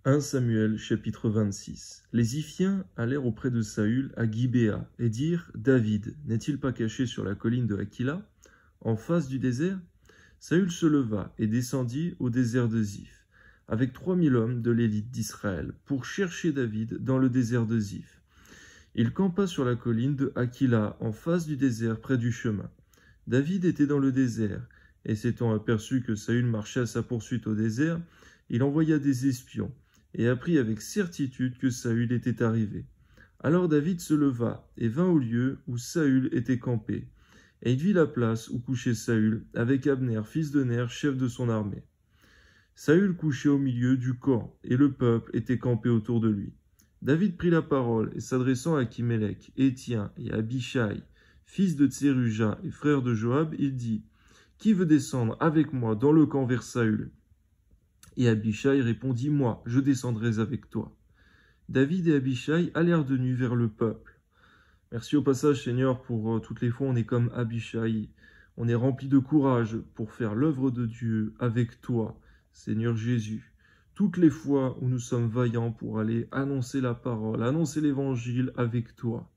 1 Samuel chapitre 26. Les Ziphiens allèrent auprès de Saül à Gibéa et dirent « David n'est-il pas caché sur la colline de Hakila, en face du désert ?» Saül se leva et descendit au désert de Ziph, avec 3000 hommes de l'élite d'Israël, pour chercher David dans le désert de Ziph. Il campa sur la colline de Hakila, en face du désert, près du chemin. David était dans le désert, et s'étant aperçu que Saül marchait à sa poursuite au désert, il envoya des espions, et apprit avec certitude que Saül était arrivé. Alors David se leva, et vint au lieu où Saül était campé, et il vit la place où couchait Saül, avec Abner, fils de Ner, chef de son armée. Saül couchait au milieu du camp, et le peuple était campé autour de lui. David prit la parole, et s'adressant à Akimélec, Étien et Abishai, fils de Tseruja et frère de Joab, il dit « Qui veut descendre avec moi dans le camp vers Saül ?» Et Abishai répondit « Moi, je descendrai avec toi. » David et Abishai allèrent de nuit vers le peuple. Merci au passage, Seigneur, pour toutes les fois on est comme Abishai. On est rempli de courage pour faire l'œuvre de Dieu avec toi, Seigneur Jésus. Toutes les fois où nous sommes vaillants pour aller annoncer la parole, annoncer l'évangile avec toi,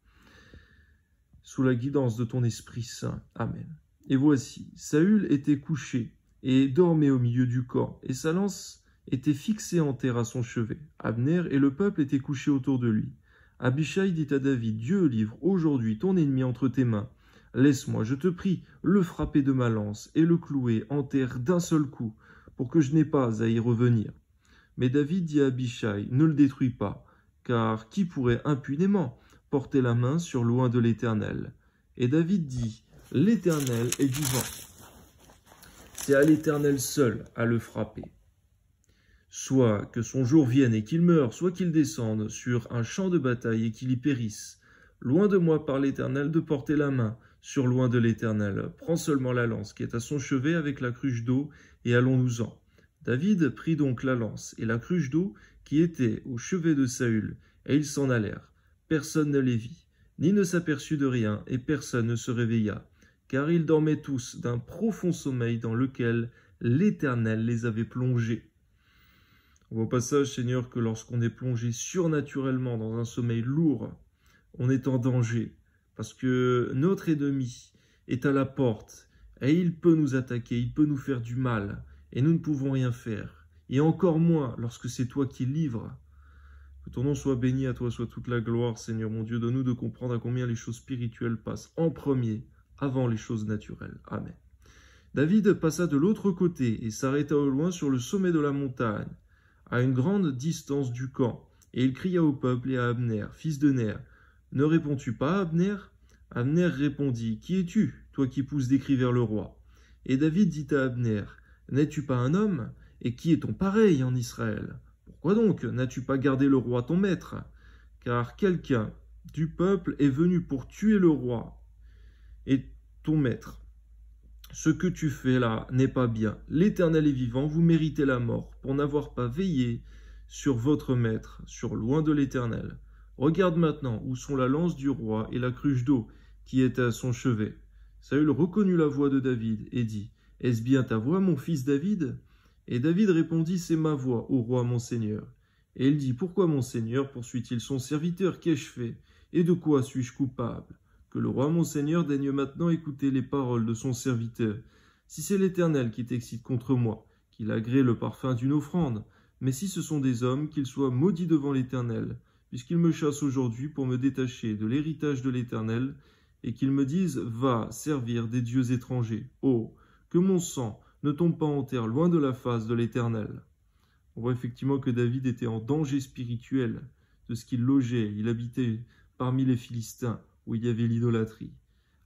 sous la guidance de ton Esprit Saint. Amen. Et voici, Saül était couché et dormait au milieu du camp, et sa lance était fixée en terre à son chevet. Abner et le peuple étaient couchés autour de lui. Abishai dit à David, « Dieu livre aujourd'hui ton ennemi entre tes mains. Laisse-moi, je te prie, le frapper de ma lance et le clouer en terre d'un seul coup, pour que je n'aie pas à y revenir. » Mais David dit à Abishai, « Ne le détruis pas, car qui pourrait impunément porter la main sur loin de l'Éternel ?» Et David dit, « L'Éternel est vivant. C'est à l'Éternel seul à le frapper. Soit que son jour vienne et qu'il meure, soit qu'il descende sur un champ de bataille et qu'il y périsse. Loin de moi par l'Éternel de porter la main sur loin de l'Éternel. Prends seulement la lance qui est à son chevet avec la cruche d'eau et allons-nous-en. » David prit donc la lance et la cruche d'eau qui était au chevet de Saül, et ils s'en allèrent. Personne ne les vit, ni ne s'aperçut de rien, et personne ne se réveilla, car ils dormaient tous d'un profond sommeil dans lequel l'Éternel les avait plongés. On voit au passage, Seigneur, que lorsqu'on est plongé surnaturellement dans un sommeil lourd, on est en danger, parce que notre ennemi est à la porte, et il peut nous attaquer, il peut nous faire du mal, et nous ne pouvons rien faire, et encore moins lorsque c'est toi qui livres. Que ton nom soit béni, à toi soit toute la gloire, Seigneur mon Dieu, donne-nous de comprendre à combien les choses spirituelles passent en premier, avant les choses naturelles. Amen. David passa de l'autre côté et s'arrêta au loin sur le sommet de la montagne, à une grande distance du camp, et il cria au peuple et à Abner, fils de Ner, « Ne réponds-tu pas, Abner ?» Abner répondit, « Qui es-tu, toi qui pousses des cris vers le roi ?» Et David dit à Abner, « N'es-tu pas un homme? Et qui est ton pareil en Israël? Pourquoi donc n'as-tu pas gardé le roi ton maître? Car quelqu'un du peuple est venu pour tuer le roi et ton maître. Ce que tu fais là n'est pas bien. L'Éternel est vivant, vous méritez la mort pour n'avoir pas veillé sur votre maître, sur loin de l'Éternel. Regarde maintenant où sont la lance du roi et la cruche d'eau qui était à son chevet. » Saül reconnut la voix de David et dit, « Est-ce bien ta voix, mon fils David ?» Et David répondit, « C'est ma voix, ô roi mon seigneur. » Et il dit, « Pourquoi mon seigneur poursuit-il son serviteur? Qu'ai-je fait? Et de quoi suis-je coupable? Que le roi mon seigneur daigne maintenant écouter les paroles de son serviteur. Si c'est l'Éternel qui t'excite contre moi, qu'il agrée le parfum d'une offrande, mais si ce sont des hommes, qu'ils soient maudits devant l'Éternel, puisqu'ils me chassent aujourd'hui pour me détacher de l'héritage de l'Éternel, et qu'ils me disent, va servir des dieux étrangers. Oh, que mon sang ne tombe pas en terre loin de la face de l'Éternel. » On voit effectivement que David était en danger spirituel de ce qu'il logeait. Il habitait parmi les Philistins, où il y avait l'idolâtrie,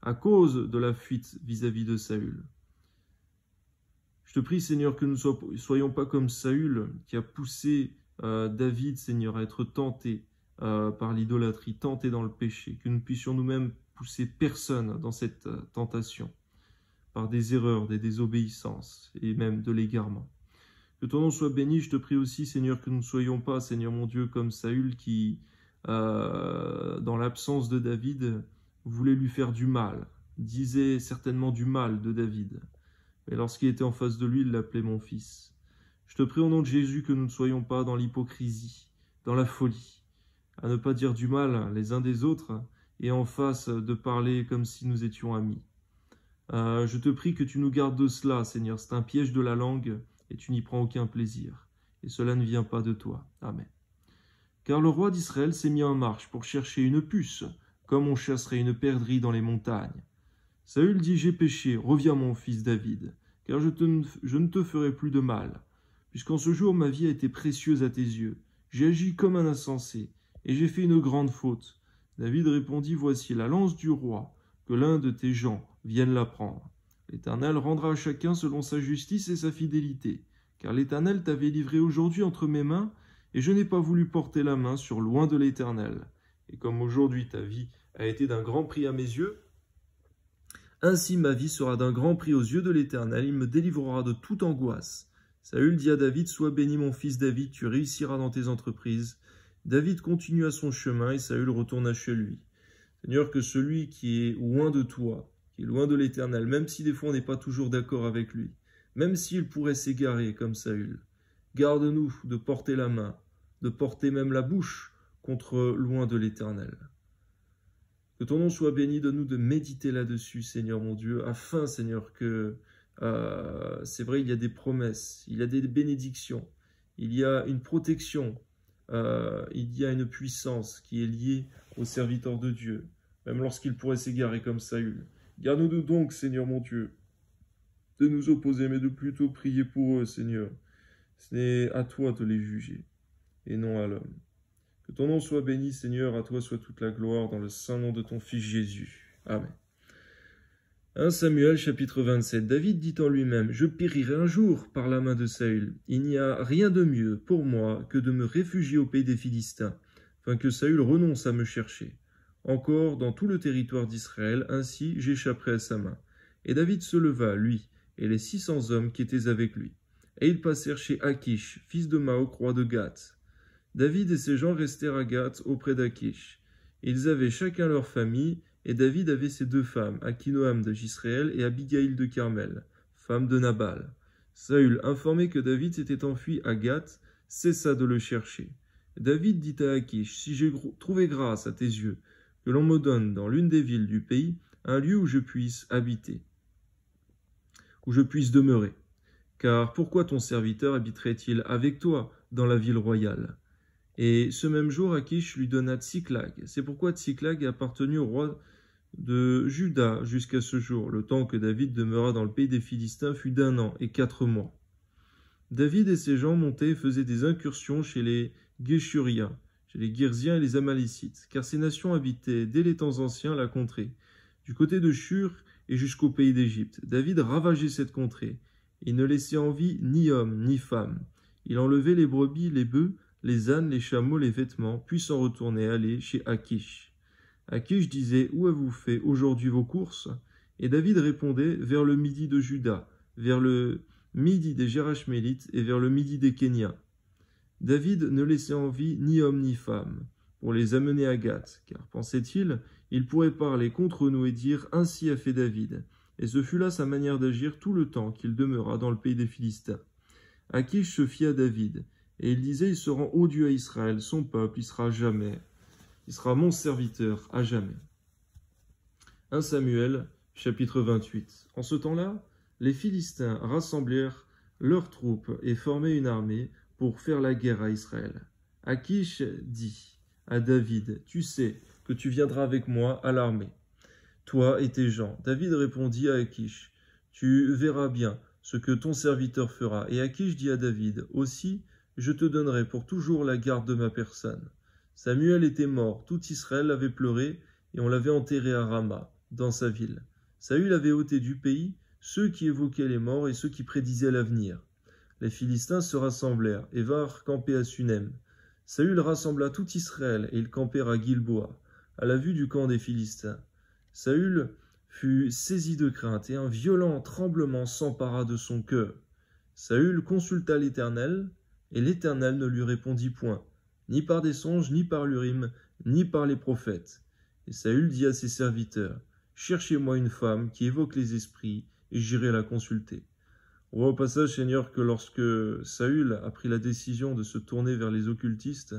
à cause de la fuite vis-à-vis de Saül. Je te prie, Seigneur, que nous ne soyons pas comme Saül, qui a poussé David, Seigneur, à être tenté par l'idolâtrie, tenté dans le péché, que nous puissions nous-mêmes pousser personne dans cette tentation, par des erreurs, des désobéissances et même de l'égarement. Que ton nom soit béni, je te prie aussi, Seigneur, que nous ne soyons pas, Seigneur mon Dieu, comme Saül qui, dans l'absence de David, voulait lui faire du mal, disait certainement du mal de David. Mais lorsqu'il était en face de lui, il l'appelait mon fils. Je te prie au nom de Jésus que nous ne soyons pas dans l'hypocrisie, dans la folie, à ne pas dire du mal les uns des autres et en face de parler comme si nous étions amis. Je te prie que tu nous gardes de cela, Seigneur. C'est un piège de la langue et tu n'y prends aucun plaisir. Et cela ne vient pas de toi. Amen. Car le roi d'Israël s'est mis en marche pour chercher une puce, comme on chasserait une perdrix dans les montagnes. Saül dit, j'ai péché, reviens mon fils David, car je ne te ferai plus de mal, puisqu'en ce jour ma vie a été précieuse à tes yeux. J'ai agi comme un insensé, et j'ai fait une grande faute. David répondit, voici la lance du roi, que l'un de tes gens vienne la prendre. L'Éternel rendra à chacun selon sa justice et sa fidélité, car l'Éternel t'avait livré aujourd'hui entre mes mains, et je n'ai pas voulu porter la main sur loin de l'Éternel. Et comme aujourd'hui ta vie a été d'un grand prix à mes yeux, ainsi ma vie sera d'un grand prix aux yeux de l'Éternel, il me délivrera de toute angoisse. Saül dit à David, sois béni mon fils David, tu réussiras dans tes entreprises. David continua son chemin et Saül retourna chez lui. Seigneur, que celui qui est loin de toi, qui est loin de l'Éternel, même si des fois on n'est pas toujours d'accord avec lui, même s'il pourrait s'égarer comme Saül, garde-nous de porter la main, de porter même la bouche contre loin de l'Éternel. Que ton nom soit béni, donne-nous de méditer là-dessus, Seigneur mon Dieu, afin, Seigneur, que c'est vrai, il y a des promesses, il y a des bénédictions, il y a une protection, il y a une puissance qui est liée aux serviteurs de Dieu, même lorsqu'ils pourraient s'égarer comme Saül. Garde-nous donc, Seigneur mon Dieu, de nous opposer, mais de plutôt prier pour eux, Seigneur. C'est à toi de les juger, et non à l'homme. Que ton nom soit béni, Seigneur, à toi soit toute la gloire, dans le saint nom de ton Fils Jésus. Amen. 1 Samuel chapitre 27. David dit en lui-même, « Je périrai un jour par la main de Saül. Il n'y a rien de mieux pour moi que de me réfugier au pays des Philistins, afin que Saül renonce à me chercher. Encore dans tout le territoire d'Israël, ainsi j'échapperai à sa main. » Et David se leva, lui, et les 600 hommes qui étaient avec lui. Et ils passèrent chez Achish, fils de Maoc, roi de Gath. David et ses gens restèrent à Gath auprès d'Achish. Ils avaient chacun leur famille, et David avait ses 2 femmes, Akinoam de Jisraël et Abigail de Carmel, femme de Nabal. Saül, informé que David s'était enfui à Gath, cessa de le chercher. David dit à Achish, « Si j'ai trouvé grâce à tes yeux, que l'on me donne dans l'une des villes du pays un lieu où je puisse habiter, où je puisse demeurer. Car pourquoi ton serviteur habiterait-il avec toi dans la ville royale ?» Et ce même jour, Achish lui donna Tsiklag. C'est pourquoi Tsiklag est appartenu au roi de Juda jusqu'à ce jour. Le temps que David demeura dans le pays des Philistins fut d'1 an et 4 mois. David et ses gens montaient et faisaient des incursions chez les Guéshuriens, chez les Girziens et les Amalécites, car ces nations habitaient dès les temps anciens la contrée, du côté de Shur et jusqu'au pays d'Égypte. David ravageait cette contrée. Il ne laissait en vie ni homme ni femme. Il enlevait les brebis, les bœufs, les ânes, les chameaux, les vêtements, puis s'en retournait aller chez Achish. Achish disait, « Où avez-vous fait aujourd'hui vos courses ?» Et David répondait, « Vers le midi de Juda, vers le midi des Gérachmélites et vers le midi des Kéniens. » David ne laissait en vie ni homme ni femme, pour les amener à Gath, car, pensait-il, il pourrait parler contre nous et dire, « Ainsi a fait David. » Et ce fut là sa manière d'agir tout le temps qu'il demeura dans le pays des Philistins. Achish se fia à David, et il disait, « Il se rend odieux à Israël, son peuple, il sera mon serviteur à jamais. » 1 Samuel, chapitre 28. En ce temps-là, les Philistins rassemblèrent leurs troupes et formaient une armée pour faire la guerre à Israël. Achish dit à David, « Tu sais que tu viendras avec moi à l'armée, toi et tes gens. » David répondit à Achish, « Tu verras bien ce que ton serviteur fera. » Et Achish dit à David, « Aussi, je te donnerai pour toujours la garde de ma personne. » Samuel était mort, tout Israël l'avait pleuré, et on l'avait enterré à Rama, dans sa ville. Saül avait ôté du pays ceux qui évoquaient les morts et ceux qui prédisaient l'avenir. Les Philistins se rassemblèrent et vinrent camper à Sunem. Saül rassembla tout Israël, et ils campèrent à Gilboa, à la vue du camp des Philistins. Saül fut saisi de crainte, et un violent tremblement s'empara de son cœur. Saül consulta l'Éternel, et l'Éternel ne lui répondit point, ni par des songes, ni par l'Urim, ni par les prophètes. Et Saül dit à ses serviteurs, « Cherchez-moi une femme qui évoque les esprits, et j'irai la consulter. » On voit au passage, Seigneur, que lorsque Saül a pris la décision de se tourner vers les occultistes,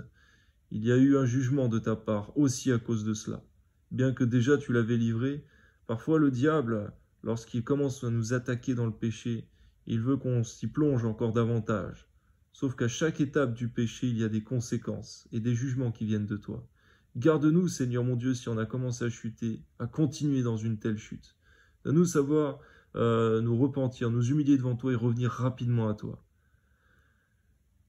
il y a eu un jugement de ta part aussi à cause de cela. Bien que déjà tu l'avais livré, parfois le diable, lorsqu'il commence à nous attaquer dans le péché, il veut qu'on s'y plonge encore davantage. Sauf qu'à chaque étape du péché, il y a des conséquences et des jugements qui viennent de toi. Garde-nous, Seigneur mon Dieu, si on a commencé à chuter, à continuer dans une telle chute. Donne-nous savoir nous repentir, nous humilier devant toi et revenir rapidement à toi.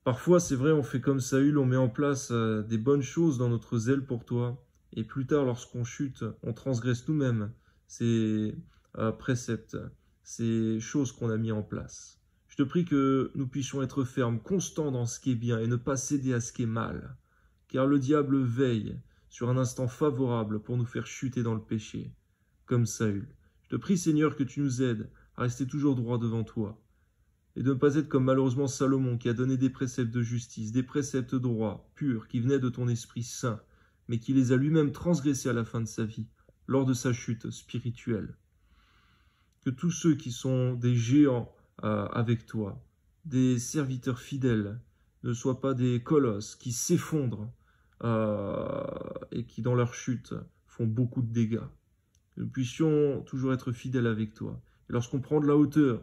Parfois, c'est vrai, on fait comme Saül, on met en place des bonnes choses dans notre zèle pour toi, et plus tard, lorsqu'on chute, on transgresse nous-mêmes ces préceptes, ces choses qu'on a mis en place. Je te prie que nous puissions être fermes, constants dans ce qui est bien, et ne pas céder à ce qui est mal, car le diable veille sur un instant favorable pour nous faire chuter dans le péché, comme Saül. Je te prie, Seigneur, que tu nous aides à rester toujours droit devant toi, et de ne pas être comme malheureusement Salomon qui a donné des préceptes de justice, des préceptes droits, purs, qui venaient de ton Esprit Saint, mais qui les a lui-même transgressés à la fin de sa vie, lors de sa chute spirituelle. Que tous ceux qui sont des géants avec toi, des serviteurs fidèles, ne soient pas des colosses qui s'effondrent et qui, dans leur chute, font beaucoup de dégâts. Que nous puissions toujours être fidèles avec toi. Et lorsqu'on prend de la hauteur,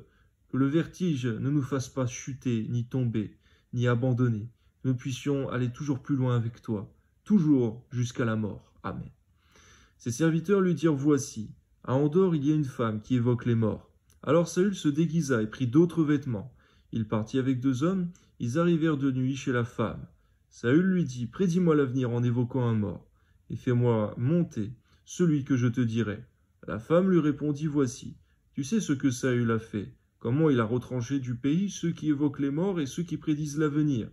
que le vertige ne nous fasse pas chuter, ni tomber, ni abandonner. Que nous puissions aller toujours plus loin avec toi, toujours jusqu'à la mort. Amen. Ses serviteurs lui dirent, voici, à Endor il y a une femme qui évoque les morts. Alors Saül se déguisa et prit d'autres vêtements. Il partit avec 2 hommes, ils arrivèrent de nuit chez la femme. Saül lui dit, prédis-moi l'avenir en évoquant un mort, et fais-moi monter celui que je te dirai. La femme lui répondit, voici, tu sais ce que Saül a fait, comment il a retranché du pays ceux qui évoquent les morts et ceux qui prédisent l'avenir.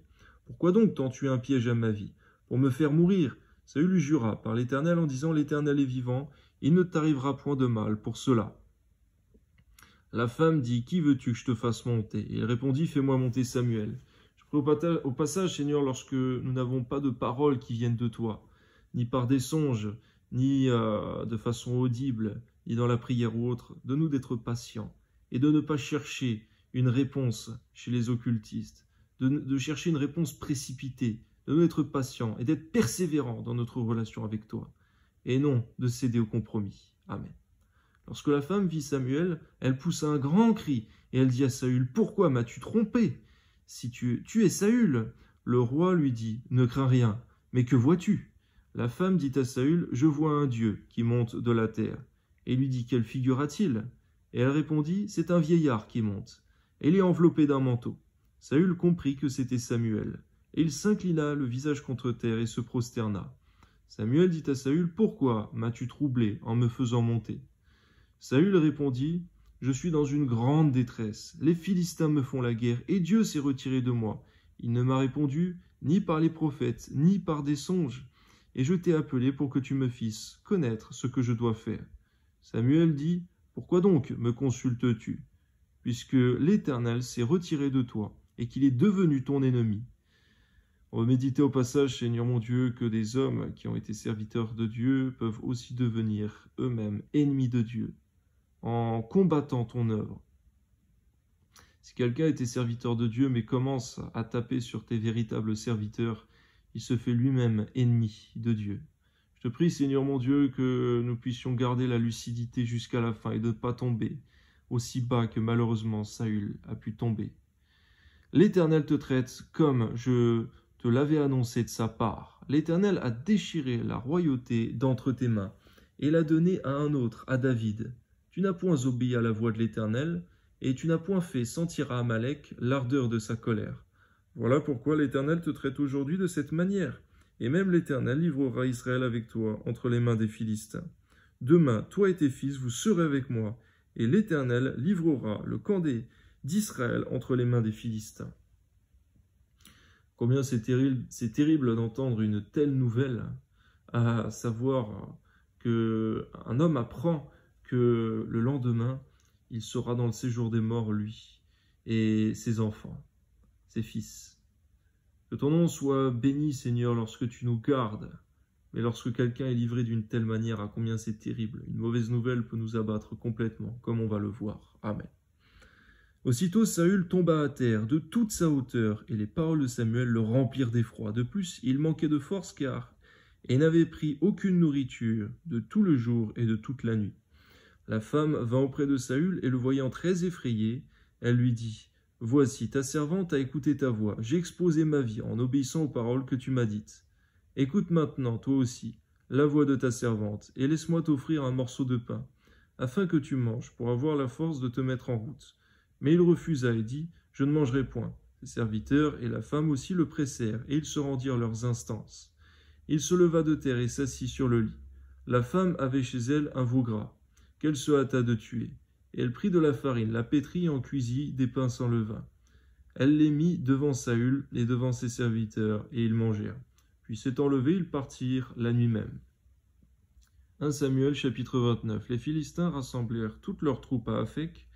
Pourquoi donc tends-tu un piège à ma vie? Pour me faire mourir. Saül lui jura par l'Éternel en disant, l'Éternel est vivant, il ne t'arrivera point de mal pour cela. La femme dit, qui veux-tu que je te fasse monter? Et il répondit, fais-moi monter Samuel. Je prie au passage, Seigneur, lorsque nous n'avons pas de paroles qui viennent de toi, ni par des songes, ni de façon audible, ni dans la prière ou autre, de nous d'être patients et de ne pas chercher une réponse chez les occultistes, de chercher une réponse précipitée, de nous être patients et d'être persévérants dans notre relation avec toi, et non de céder au compromis. Amen. Lorsque la femme vit Samuel, elle poussa un grand cri, et elle dit à Saül, « Pourquoi m'as-tu trompé? Si tu es Saül. » Le roi lui dit, « Ne crains rien, mais que vois-tu? » La femme dit à Saül, « Je vois un Dieu qui monte de la terre. » Et lui dit, « Quelle figure a-t-il » Et elle répondit, « C'est un vieillard qui monte. » Et il est enveloppé d'un manteau. Saül comprit que c'était Samuel. Et il s'inclina le visage contre terre et se prosterna. Samuel dit à Saül, « Pourquoi m'as-tu troublé en me faisant monter » Saül répondit, « Je suis dans une grande détresse. Les Philistins me font la guerre, et Dieu s'est retiré de moi. Il ne m'a répondu ni par les prophètes, ni par des songes. Et je t'ai appelé pour que tu me fisses connaître ce que je dois faire. » Samuel dit, « Pourquoi donc me consultes-tu, puisque l'Éternel s'est retiré de toi, et qu'il est devenu ton ennemi. » On va méditer au passage, Seigneur mon Dieu, que des hommes qui ont été serviteurs de Dieu peuvent aussi devenir eux-mêmes ennemis de Dieu, en combattant ton œuvre. Si quelqu'un était serviteur de Dieu mais commence à taper sur tes véritables serviteurs, il se fait lui-même ennemi de Dieu. Je te prie, Seigneur mon Dieu, que nous puissions garder la lucidité jusqu'à la fin et de ne pas tomber aussi bas que malheureusement Saül a pu tomber. L'Éternel te traite comme je te l'avais annoncé de sa part. L'Éternel a déchiré la royauté d'entre tes mains et l'a donnée à un autre, à David. Tu n'as point obéi à la voix de l'Éternel, et tu n'as point fait sentir à Amalek l'ardeur de sa colère. Voilà pourquoi l'Éternel te traite aujourd'hui de cette manière. Et même l'Éternel livrera Israël avec toi entre les mains des Philistins. Demain, toi et tes fils, vous serez avec moi, et l'Éternel livrera le camp d'Israël entre les mains des Philistins. Combien c'est terrible d'entendre une telle nouvelle, à savoir qu'un homme apprend que le lendemain, il sera dans le séjour des morts, lui, et ses enfants, ses fils. Que ton nom soit béni, Seigneur, lorsque tu nous gardes, mais lorsque quelqu'un est livré d'une telle manière, à combien c'est terrible. Une mauvaise nouvelle peut nous abattre complètement, comme on va le voir. Amen. Aussitôt Saül tomba à terre de toute sa hauteur, et les paroles de Samuel le remplirent d'effroi. De plus, il manquait de force car il n'avait pris aucune nourriture de tout le jour et de toute la nuit. La femme vint auprès de Saül et le voyant très effrayé, elle lui dit « Voici, ta servante a écouté ta voix. J'ai exposé ma vie en obéissant aux paroles que tu m'as dites. Écoute maintenant, toi aussi, la voix de ta servante, et laisse-moi t'offrir un morceau de pain, afin que tu manges, pour avoir la force de te mettre en route. » Mais il refusa et dit « Je ne mangerai point. » Ses serviteurs et la femme aussi le pressèrent, et ils se rendirent leurs instances. Il se leva de terre et s'assit sur le lit. La femme avait chez elle un veau gras, qu'elle se hâta de tuer. Et elle prit de la farine, la pétrit et en cuisit des pains sans levain. Elle les mit devant Saül et devant ses serviteurs, et ils mangèrent. Puis s'étant levés, ils partirent la nuit même. 1 Samuel chapitre 29. Les Philistins rassemblèrent toutes leurs troupes à Aphek,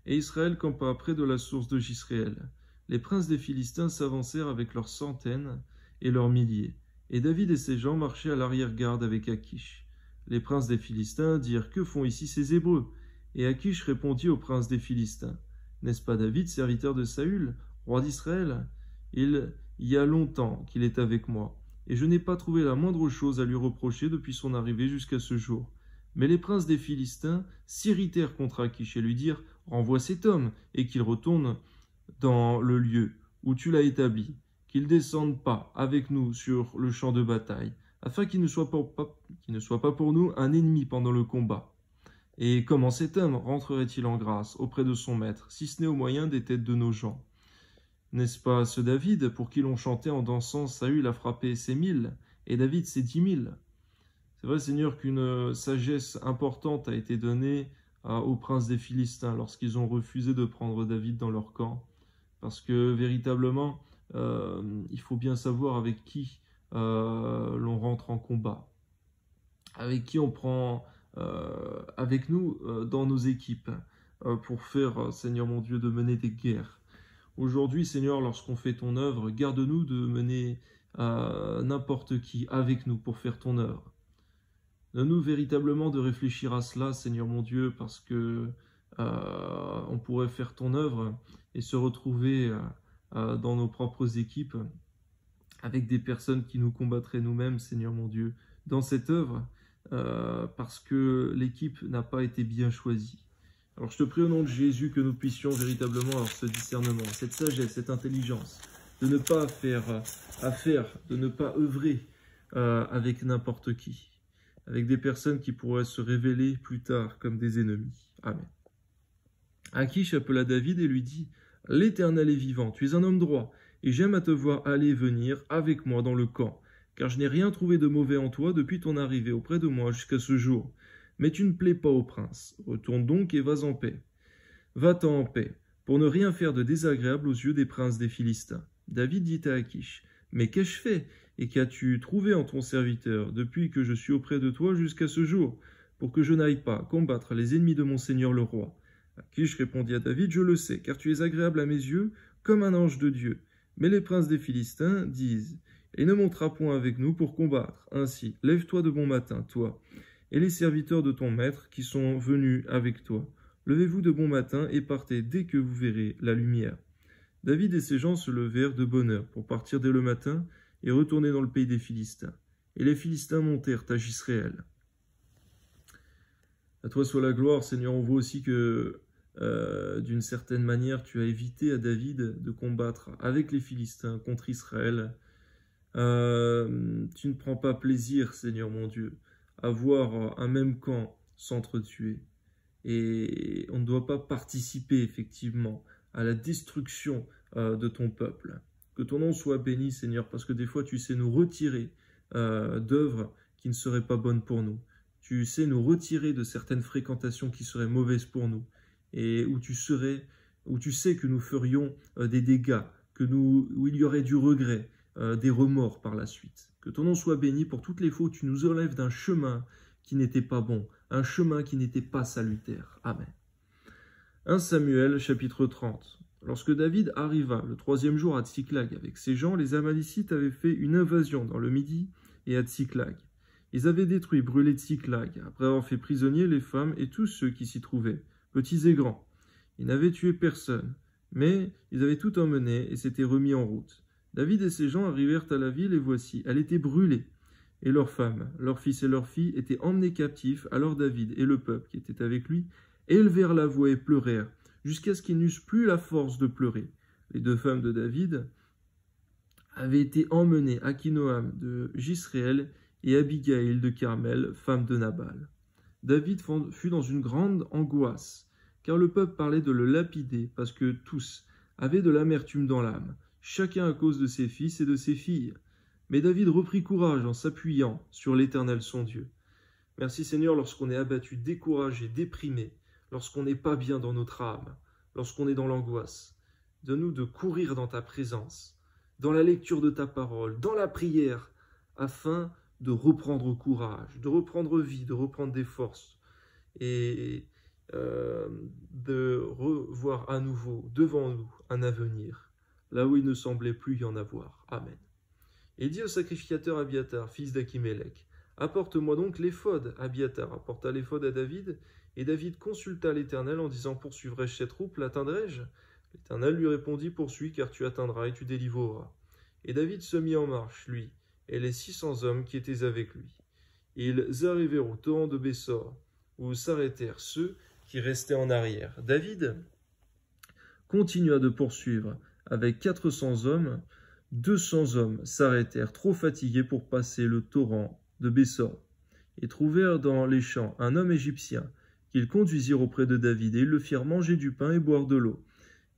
et Israël campa près de la source de Jisréel. Les princes des Philistins s'avancèrent avec leurs centaines et leurs milliers, et David et ses gens marchaient à l'arrière-garde avec Akish. Les princes des Philistins dirent « Que font ici ces Hébreux ?» Et Akish répondit aux princes des Philistins « N'est-ce pas David, serviteur de Saül, roi d'Israël? Il y a longtemps qu'il est avec moi, et je n'ai pas trouvé la moindre chose à lui reprocher depuis son arrivée jusqu'à ce jour. » Mais les princes des Philistins s'irritèrent contre Akish et lui dirent « Renvoie cet homme, et qu'il retourne dans le lieu où tu l'as établi, qu'il ne descende pas avec nous sur le champ de bataille, afin qu'il ne soit pas pour nous un ennemi pendant le combat. Et comment cet homme rentrerait-il en grâce auprès de son maître, si ce n'est au moyen des têtes de nos gens? N'est-ce pas ce David pour qui l'on chantait en dansant Saül a frappé ses 1000 et David ses 10 000? C'est vrai, Seigneur, qu'une sagesse importante a été donnée aux princes des Philistins lorsqu'ils ont refusé de prendre David dans leur camp. Parce que véritablement, il faut bien savoir avec qui l'on rentre en combat, avec qui on prend avec nous dans nos équipes pour faire, Seigneur mon Dieu, de mener des guerres. Aujourd'hui, Seigneur, lorsqu'on fait ton œuvre, garde-nous de mener n'importe qui avec nous pour faire ton œuvre. Donne-nous véritablement de réfléchir à cela, Seigneur mon Dieu, parce que on pourrait faire ton œuvre et se retrouver dans nos propres équipes avec des personnes qui nous combattraient nous-mêmes, Seigneur mon Dieu, dans cette œuvre, parce que l'équipe n'a pas été bien choisie. Alors je te prie au nom de Jésus que nous puissions véritablement avoir ce discernement, cette sagesse, cette intelligence, de ne pas faire affaire, de ne pas œuvrer avec n'importe qui, avec des personnes qui pourraient se révéler plus tard comme des ennemis. Amen. Akish appela David et lui dit « L'Éternel est vivant, tu es un homme droit, et j'aime à te voir aller et venir avec moi dans le camp, car je n'ai rien trouvé de mauvais en toi depuis ton arrivée auprès de moi jusqu'à ce jour. Mais tu ne plais pas au prince. Retourne donc et vas en paix. Va-t'en en paix, pour ne rien faire de désagréable aux yeux des princes des Philistins. » David dit à Akish « Mais qu'ai-je fait, et qu'as-tu trouvé en ton serviteur depuis que je suis auprès de toi jusqu'à ce jour, pour que je n'aille pas combattre les ennemis de mon seigneur le roi ?» Akish répondit à David « Je le sais, car tu es agréable à mes yeux, comme un ange de Dieu. » Mais les princes des Philistins disent « Il ne montera point avec nous pour combattre. Ainsi, lève-toi de bon matin, toi, et les serviteurs de ton maître qui sont venus avec toi. Levez-vous de bon matin et partez dès que vous verrez la lumière. » David et ses gens se levèrent de bonne heure pour partir dès le matin et retourner dans le pays des Philistins. Et les Philistins montèrent à Jisréel. À toi soit la gloire, Seigneur. On voit aussi que, d'une certaine manière, tu as évité à David de combattre avec les Philistins contre Israël. Tu ne prends pas plaisir, Seigneur mon Dieu, à voir un même camp s'entretuer. Et on ne doit pas participer, effectivement, à la destruction de ton peuple. Que ton nom soit béni, Seigneur, parce que des fois, tu sais nous retirer d'œuvres qui ne seraient pas bonnes pour nous. Tu sais nous retirer de certaines fréquentations qui seraient mauvaises pour nous, et où tu sais que nous ferions des dégâts, où il y aurait du regret, des remords par la suite. Que ton nom soit béni pour toutes les fois où tu nous enlèves d'un chemin qui n'était pas bon, un chemin qui n'était pas salutaire. Amen. 1 Samuel, chapitre 30. Lorsque David arriva le 3e jour à Tsiklag avec ses gens, les Amalicites avaient fait une invasion dans le Midi et à Tsiklag. Ils avaient détruit, brûlé Tsiklag, après avoir fait prisonnier les femmes et tous ceux qui s'y trouvaient, petits et grands. Ils n'avaient tué personne, mais ils avaient tout emmené et s'étaient remis en route. David et ses gens arrivèrent à la ville et voici, elle était brûlée. Et leurs femmes, leurs fils et leurs filles étaient emmenés captifs. Alors David et le peuple qui était avec lui élevèrent la voix et pleurèrent, jusqu'à ce qu'ils n'eussent plus la force de pleurer. Les 2 femmes de David avaient été emmenées, Akinoam de Jisréel et Abigail de Carmel, femme de Nabal. David fut dans une grande angoisse, car le peuple parlait de le lapider, parce que tous avaient de l'amertume dans l'âme, chacun à cause de ses fils et de ses filles. Mais David reprit courage en s'appuyant sur l'Éternel son Dieu. Merci Seigneur, lorsqu'on est abattu, découragé, déprimé, lorsqu'on n'est pas bien dans notre âme, lorsqu'on est dans l'angoisse. Donne-nous de courir dans ta présence, dans la lecture de ta parole, dans la prière, afin de reprendre courage, de reprendre vie, de reprendre des forces et de revoir à nouveau devant nous un avenir, là où il ne semblait plus y en avoir. Amen. Et dit au sacrificateur Abiatar, fils d'Achimélec, « Apporte-moi donc l'éphod. » Abiatar apporta l'éphod à David, et David consulta l'Éternel en disant, « Poursuivrai-je cette troupe, l'atteindrai-je » L'Éternel lui répondit, « Poursuis, car tu atteindras et tu délivreras. » Et David se mit en marche, lui, et les 600 hommes qui étaient avec lui. Ils arrivèrent au torrent de Bessor, où s'arrêtèrent ceux qui restaient en arrière. David continua de poursuivre avec 400 hommes. 200 hommes s'arrêtèrent, trop fatigués pour passer le torrent de Bessor, et trouvèrent dans les champs un homme égyptien qu'ils conduisirent auprès de David, et ils le firent manger du pain et boire de l'eau.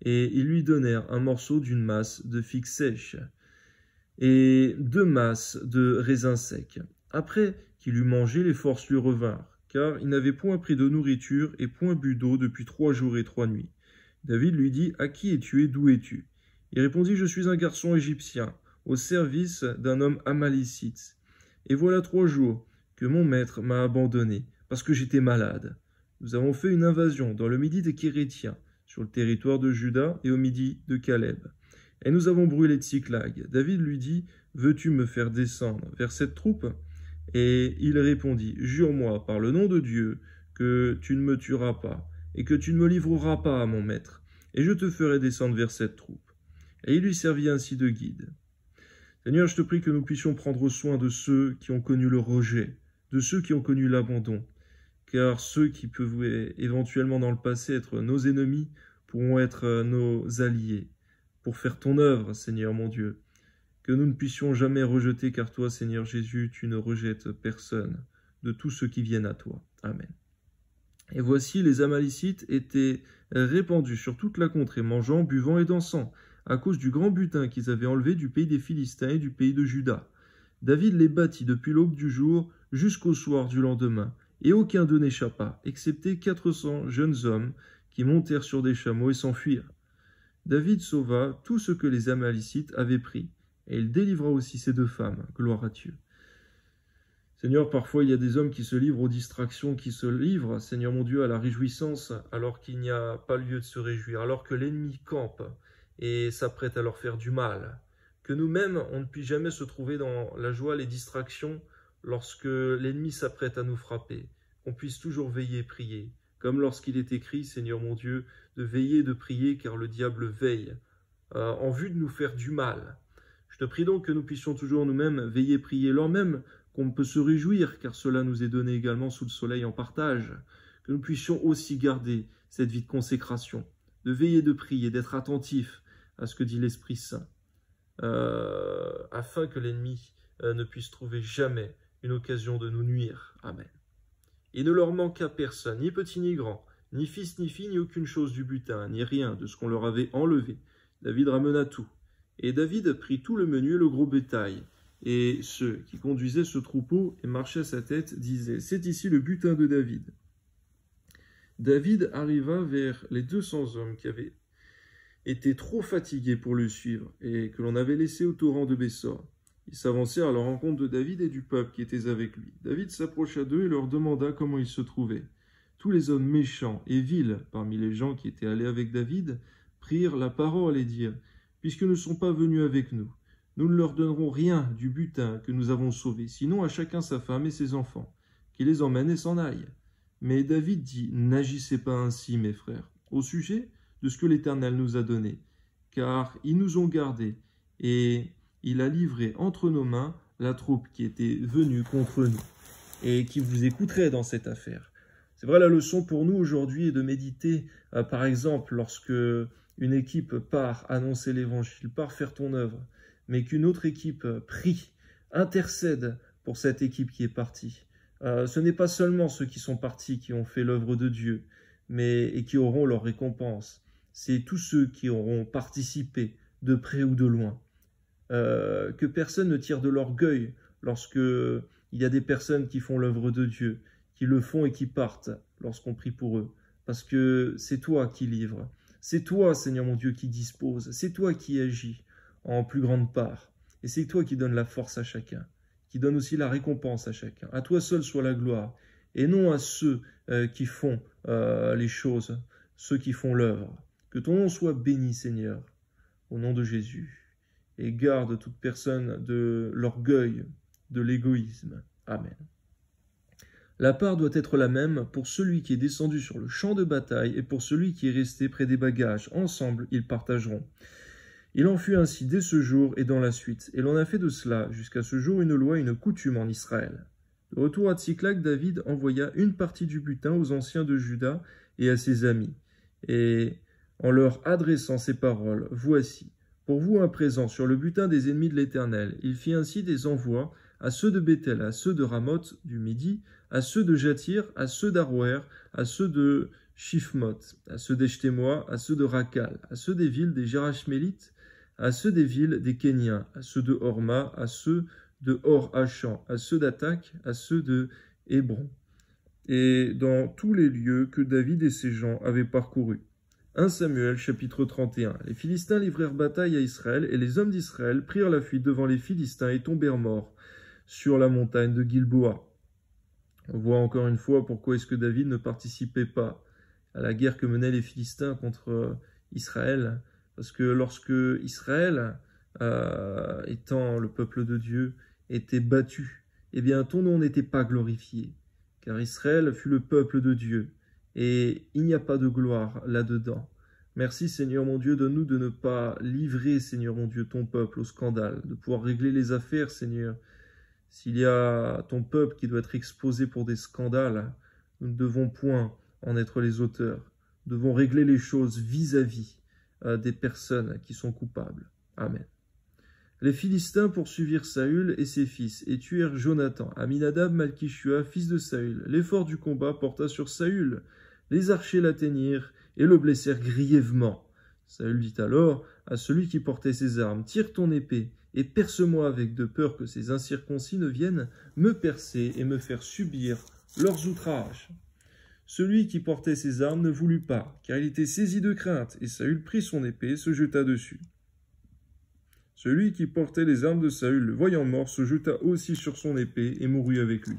Et ils lui donnèrent un morceau d'une masse de figues sèches et 2 masses de raisins secs. Après qu'il eut mangé, les forces lui revinrent, car il n'avait point pris de nourriture et point bu d'eau depuis 3 jours et 3 nuits. David lui dit, « À qui es-tu et d'où es-tu » Il répondit, « Je suis un garçon égyptien, au service d'un homme amalécite. Et voilà 3 jours que mon maître m'a abandonné, parce que j'étais malade. Nous avons fait une invasion dans le midi des Kérétiens, sur le territoire de Juda et au midi de Caleb. Et nous avons brûlé Tsiklag. » David lui dit, « Veux-tu me faire descendre vers cette troupe ?» Et il répondit, « Jure-moi par le nom de Dieu que tu ne me tueras pas, et que tu ne me livreras pas à mon maître, et je te ferai descendre vers cette troupe. » Et il lui servit ainsi de guide. Seigneur, je te prie que nous puissions prendre soin de ceux qui ont connu le rejet, de ceux qui ont connu l'abandon, car ceux qui peuvent éventuellement dans le passé être nos ennemis pourront être nos alliés pour faire ton œuvre, Seigneur mon Dieu. Que nous ne puissions jamais rejeter, car toi, Seigneur Jésus, tu ne rejettes personne de tous ceux qui viennent à toi. Amen. Et voici, les Amalécites étaient répandus sur toute la contrée, mangeant, buvant et dansant, à cause du grand butin qu'ils avaient enlevé du pays des Philistins et du pays de Juda. David les battit depuis l'aube du jour jusqu'au soir du lendemain, et aucun d'eux n'échappa, excepté 400 jeunes hommes qui montèrent sur des chameaux et s'enfuirent. David sauva tout ce que les Amalécites avaient pris, et il délivra aussi ces 2 femmes. Gloire à Dieu. Seigneur, parfois il y a des hommes qui se livrent aux distractions, qui se livrent, Seigneur mon Dieu, à la réjouissance, alors qu'il n'y a pas lieu de se réjouir, alors que l'ennemi campe et s'apprête à leur faire du mal. Que nous-mêmes, on ne puisse jamais se trouver dans la joie, les distractions, lorsque l'ennemi s'apprête à nous frapper. Qu'on puisse toujours veiller et prier, comme lorsqu'il est écrit, Seigneur mon Dieu, de veiller et de prier, car le diable veille, en vue de nous faire du mal. Je te prie donc que nous puissions toujours nous-mêmes veiller et prier, lors même qu'on peut se réjouir, car cela nous est donné également sous le soleil en partage, que nous puissions aussi garder cette vie de consécration, de veiller, de prier, d'être attentifs à ce que dit l'Esprit Saint, afin que l'ennemi ne puisse trouver jamais une occasion de nous nuire. Amen. Il ne leur manqua personne, ni petit ni grand, ni fils ni fille, ni aucune chose du butin, ni rien de ce qu'on leur avait enlevé. David ramena tout. Et David prit tout le menu et le gros bétail. Et ceux qui conduisaient ce troupeau et marchaient à sa tête disaient, « C'est ici le butin de David. » David arriva vers les 200 hommes qui avaient été trop fatigués pour le suivre et que l'on avait laissés au torrent de Bessor. Ils s'avancèrent à la rencontre de David et du peuple qui était avec lui. David s'approcha d'eux et leur demanda comment ils se trouvaient. Tous les hommes méchants et vils parmi les gens qui étaient allés avec David prirent la parole et dirent, « Puisqu'ils ne sont pas venus avec nous, nous ne leur donnerons rien du butin que nous avons sauvé, sinon à chacun sa femme et ses enfants, qui les emmènent et s'en aillent. » Mais David dit, « N'agissez pas ainsi, mes frères. au sujet de ce que l'Éternel nous a donné, car ils nous ont gardés et il a livré entre nos mains la troupe qui était venue contre nous et qui vous écouterait dans cette affaire. C'est vrai, la leçon pour nous aujourd'hui est de méditer, par exemple, lorsque une équipe part annoncer l'évangile, part faire ton œuvre, mais qu'une autre équipe prie, intercède pour cette équipe qui est partie. Ce n'est pas seulement ceux qui sont partis qui ont fait l'œuvre de Dieu, et qui auront leur récompense. C'est tous ceux qui auront participé de près ou de loin. Que personne ne tire de l'orgueil lorsque il y a des personnes qui font l'œuvre de Dieu, qui le font et qui partent lorsqu'on prie pour eux. Parce que c'est toi qui livres. C'est toi, Seigneur mon Dieu, qui dispose. C'est toi qui agis en plus grande part. Et c'est toi qui donnes la force à chacun, qui donne aussi la récompense à chacun. À toi seul soit la gloire, et non à ceux qui font les choses, ceux qui font l'œuvre. Que ton nom soit béni, Seigneur, au nom de Jésus, et garde toute personne de l'orgueil, de l'égoïsme. Amen. La part doit être la même pour celui qui est descendu sur le champ de bataille et pour celui qui est resté près des bagages. Ensemble, ils partageront. Il en fut ainsi dès ce jour et dans la suite, et l'on a fait de cela jusqu'à ce jour une loi et une coutume en Israël. De retour à Tsiklag, David envoya une partie du butin aux anciens de Juda et à ses amis, et en leur adressant ces paroles, « Voici, pour vous un présent sur le butin des ennemis de l'Éternel. » Il fit ainsi des envois à ceux de Béthel, à ceux de Ramoth du Midi, à ceux de Jatir, à ceux d'Aroer, à ceux de Shifmoth, à ceux d'Eshtémoa, à ceux de Rakal, à ceux des villes des Gérachmélites, à ceux des villes des Kéniens, à ceux de Horma, à ceux de Hor-Hachan, à ceux d'Attaque, à ceux de Hébron, et dans tous les lieux que David et ses gens avaient parcourus. 1 Samuel, chapitre 31. Les Philistins livrèrent bataille à Israël, et les hommes d'Israël prirent la fuite devant les Philistins et tombèrent morts sur la montagne de Gilboa. On voit encore une fois pourquoi est-ce que David ne participait pas à la guerre que menaient les Philistins contre Israël. Parce que lorsque Israël, étant le peuple de Dieu, était battu, eh bien ton nom n'était pas glorifié, car Israël fut le peuple de Dieu, et il n'y a pas de gloire là-dedans. Merci Seigneur mon Dieu, donne-nous de ne pas livrer, Seigneur mon Dieu, ton peuple au scandale, de pouvoir régler les affaires, Seigneur. S'il y a ton peuple qui doit être exposé pour des scandales, nous ne devons point en être les auteurs. Nous devons régler les choses vis-à-vis des personnes qui sont coupables. Amen. Les Philistins poursuivirent Saül et ses fils et tuèrent Jonathan, Aminadab, Malchishua, fils de Saül. L'effort du combat porta sur Saül. Les archers l'atteignirent et le blessèrent grièvement. Saül dit alors à celui qui portait ses armes, « Tire ton épée et perce-moi avec, de peur que ces incirconcis ne viennent me percer et me faire subir leurs outrages. » Celui qui portait ses armes ne voulut pas, car il était saisi de crainte, et Saül prit son épée et se jeta dessus. Celui qui portait les armes de Saül, le voyant mort, se jeta aussi sur son épée et mourut avec lui.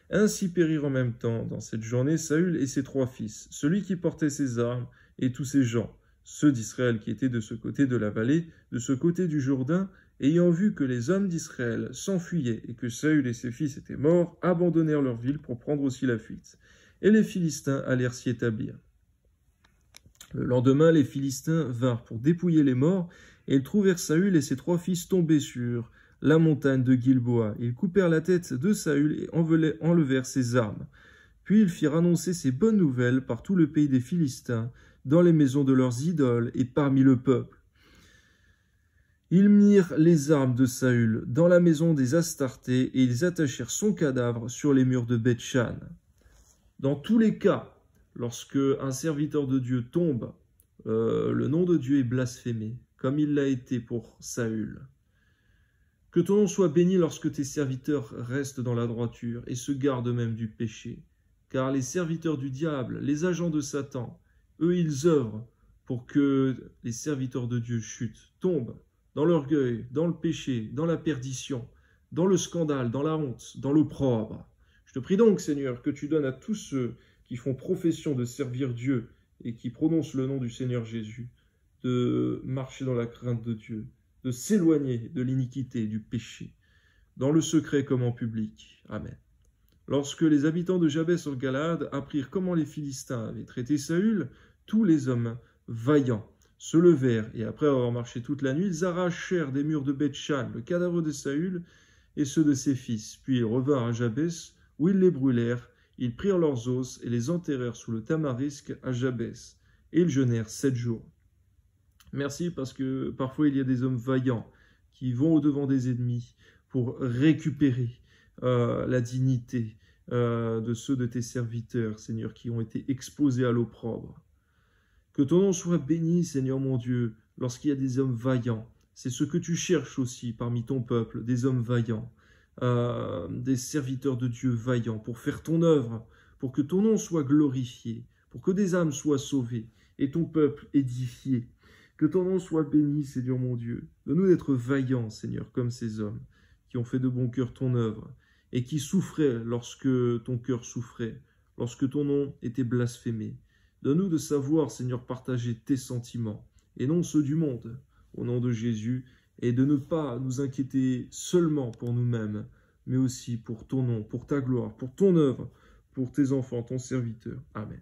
Ainsi périrent en même temps, dans cette journée, Saül et ses 3 fils, celui qui portait ses armes et tous ses gens, ceux d'Israël qui étaient de ce côté de la vallée, de ce côté du Jourdain, ayant vu que les hommes d'Israël s'enfuyaient et que Saül et ses fils étaient morts, abandonnèrent leur ville pour prendre aussi la fuite. Et les Philistins allèrent s'y établir. Le lendemain, les Philistins vinrent pour dépouiller les morts, et ils trouvèrent Saül et ses 3 fils tombés sur la montagne de Gilboa. Ils coupèrent la tête de Saül et enlevèrent ses armes. Puis ils firent annoncer ces bonnes nouvelles par tout le pays des Philistins, dans les maisons de leurs idoles et parmi le peuple. Ils mirent les armes de Saül dans la maison des Astartés et ils attachèrent son cadavre sur les murs de Beth-Shan. Dans tous les cas, lorsque un serviteur de Dieu tombe, le nom de Dieu est blasphémé, comme il l'a été pour Saül. Que ton nom soit béni lorsque tes serviteurs restent dans la droiture et se gardent même du péché. Car les serviteurs du diable, les agents de Satan, eux, ils œuvrent pour que les serviteurs de Dieu chutent, tombent dans l'orgueil, dans le péché, dans la perdition, dans le scandale, dans la honte, dans l'opprobre. Je te prie donc, Seigneur, que tu donnes à tous ceux qui font profession de servir Dieu et qui prononcent le nom du Seigneur Jésus, de marcher dans la crainte de Dieu, de s'éloigner de l'iniquité, du péché, dans le secret comme en public. Amen. Lorsque les habitants de Jabès en Galade apprirent comment les Philistins avaient traité Saül, tous les hommes vaillants se levèrent, et après avoir marché toute la nuit, ils arrachèrent des murs de Beth-Shan le cadavre de Saül et ceux de ses fils. Puis ils revinrent à Jabès, où ils les brûlèrent. Ils prirent leurs os et les enterrèrent sous le tamarisque à Jabès. Et ils jeûnèrent 7 jours. Merci, parce que parfois il y a des hommes vaillants qui vont au-devant des ennemis pour récupérer la dignité de ceux de tes serviteurs, Seigneur, qui ont été exposés à l'opprobre. Que ton nom soit béni, Seigneur mon Dieu, lorsqu'il y a des hommes vaillants. C'est ce que tu cherches aussi parmi ton peuple, des hommes vaillants, des serviteurs de Dieu vaillants, pour faire ton œuvre, pour que ton nom soit glorifié, pour que des âmes soient sauvées et ton peuple édifié. Que ton nom soit béni, Seigneur mon Dieu. Donne-nous d'être vaillants, Seigneur, comme ces hommes qui ont fait de bon cœur ton œuvre et qui souffraient lorsque ton cœur souffrait, lorsque ton nom était blasphémé. Donne-nous de savoir, Seigneur, partager tes sentiments et non ceux du monde, au nom de Jésus, et de ne pas nous inquiéter seulement pour nous-mêmes, mais aussi pour ton nom, pour ta gloire, pour ton œuvre, pour tes enfants, ton serviteur. Amen.